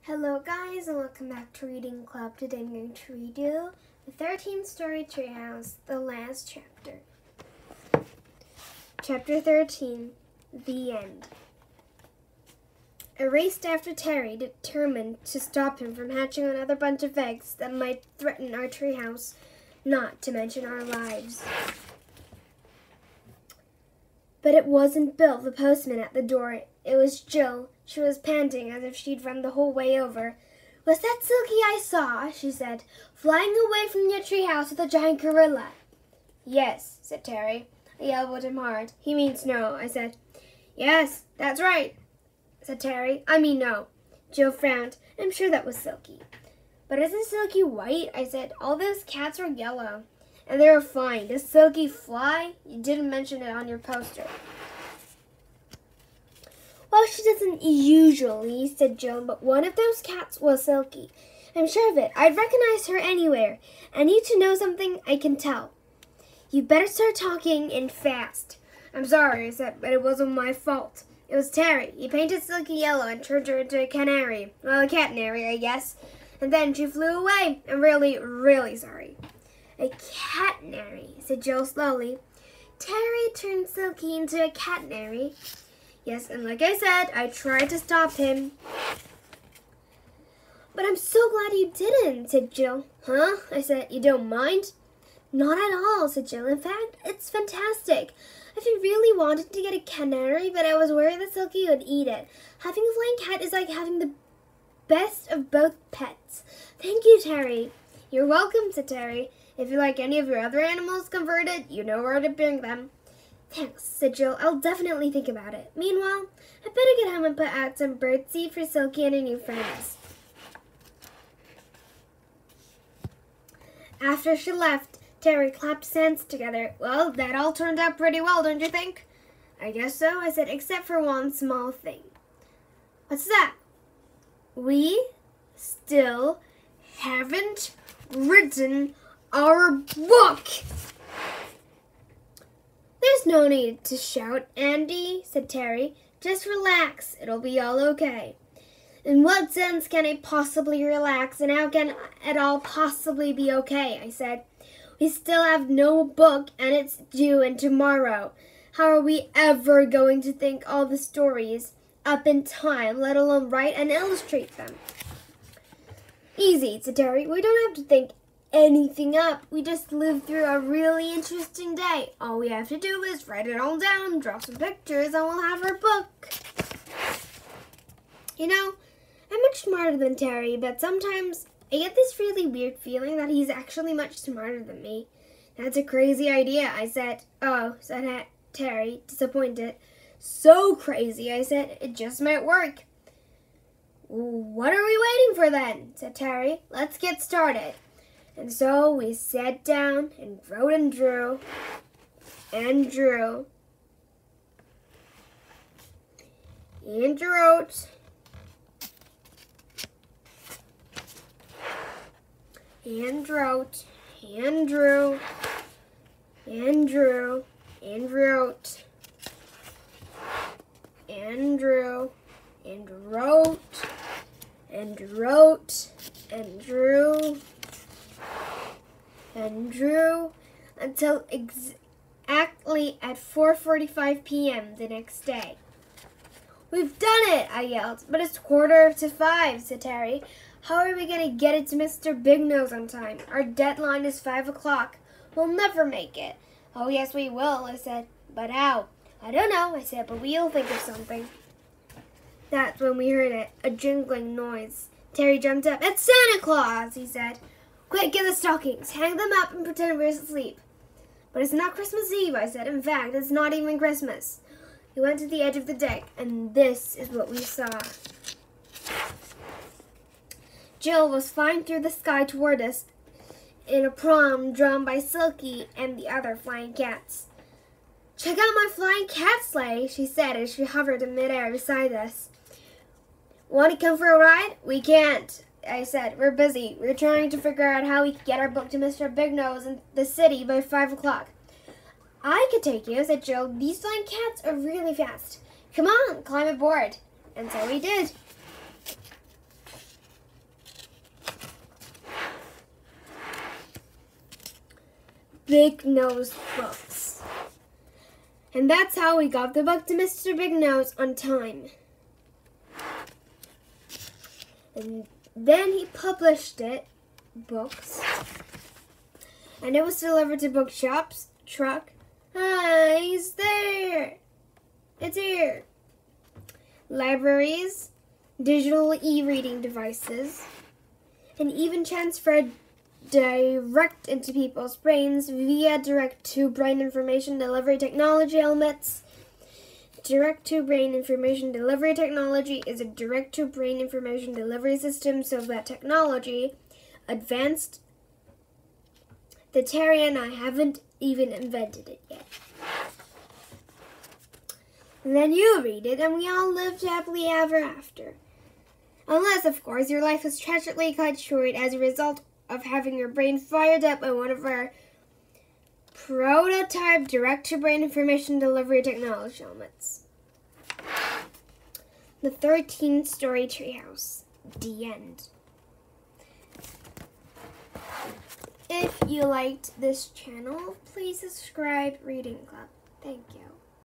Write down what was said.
Hello guys, and welcome back to Reading Club. Today I'm going to read you the 13th story, Treehouse, the last chapter. Chapter 13, The End. I raced after Terry, determined to stop him from hatching another bunch of eggs that might threaten our treehouse, not to mention our lives. But it wasn't Bill, the postman, at the door. It was Jill. She was panting as if she'd run the whole way over. "Was that Silky I saw?" she said, "flying away from your treehouse with a giant gorilla?" "Yes," said Terry. I elbowed him hard. "He means no," I said. "Yes, that's right," said Terry. "I mean no." Jill frowned. "I'm sure that was Silky." "But isn't Silky white?" I said. "All those cats are yellow." "And they were flying. Does Silky fly? You didn't mention it on your poster." "Well, she doesn't usually," said Jill, "but one of those cats was Silky. I'm sure of it. I'd recognize her anywhere. I need to know something I can tell." "You'd better start talking and fast." "I'm sorry," I said, "but it wasn't my fault. It was Terry. He painted Silky yellow and turned her into a canary. Well, a catnary, I guess. And then she flew away. I'm really, really sorry." "A catnary," said Jill slowly. "Terry turned Silky into a catnary?" "Yes, and like I said, I tried to stop him." "But I'm so glad you didn't," said Jill. "Huh?" I said. "You don't mind?" "Not at all," said Jill. "In fact, it's fantastic. I've been really wanting to get a canary, but I was worried that Silky would eat it. Having a flying cat is like having the best of both pets. Thank you, Terry." "You're welcome," said Terry. "If you like any of your other animals converted, you know where to bring them." "Thanks," said Jill. "I'll definitely think about it. Meanwhile, I better get home and put out some birdseed for Silky and her new friends." After she left, Terry clapped his hands together. "Well, that all turned out pretty well, don't you think?" "I guess so," I said, "except for one small thing." "What's that?" "We still haven't written our book." "There's no need to shout, Andy," said Terry. "Just relax. It'll be all okay." "In what sense can I possibly relax, and how can it all possibly be okay?" I said. "We still have no book, and it's due in tomorrow. How are we ever going to think all the stories up in time, let alone write and illustrate them?" "Easy," said Terry. "We don't have to think anything up. We just live through a really interesting day. All we have to do is write it all down, draw some pictures, and we'll have our book." You know, I'm much smarter than Terry, but sometimes I get this really weird feeling that he's actually much smarter than me. "That's a crazy idea," I said. "Oh," said Terry, disappointed. "So crazy," I said. "It just might work." "What are we waiting for then?" said Terry. "Let's get started." And so we sat down and wrote and drew and drew and wrote and wrote and drew and drew and wrote and drew and wrote and wrote and drew and drew until exactly at 4:45 p.m. the next day. "We've done it!" I yelled. "But it's 4:45, said Terry. "How are we going to get it to Mr. Big Nose on time? Our deadline is 5 o'clock. We'll never make it." "Oh, yes, we will," I said. "But how?" "I don't know," I said, "but we'll think of something." That's when we heard it, a jingling noise. Terry jumped up. "It's Santa Claus," he said. "Quick, get the stockings, hang them up, and pretend we're asleep." "But it's not Christmas Eve," I said. "In fact, it's not even Christmas." We went to the edge of the deck, and this is what we saw. Jill was flying through the sky toward us in a prom drawn by Silky and the other flying cats. "Check out my flying cat sleigh," she said as she hovered in midair beside us. "Want to come for a ride?" "We can't," I said. "We're busy. We're trying to figure out how we can get our book to Mr. Big Nose in the city by 5 o'clock. "I could take you," said Jill. "These flying cats are really fast. Come on, climb aboard." And so we did. Big Nose books. And that's how we got the book to Mr. Big Nose on time. And then he published books. And it was delivered to bookshops, truck. Hi, he's there. It's here. Libraries, digital e-reading devices, and even transferred direct into people's brains via direct-to-brain information delivery technology helmets. Direct-to-brain information delivery technology is a direct-to-brain information delivery system so that technology advanced. The Terry and I haven't even invented it yet. And then you read it, and we all lived happily ever after. Unless, of course, your life was tragically cut short as a result of having your brain fired up by one of our prototype direct-to-brain information delivery technology helmets. The 13-story treehouse. The end. If you liked this channel, please subscribe Reading Club. Thank you.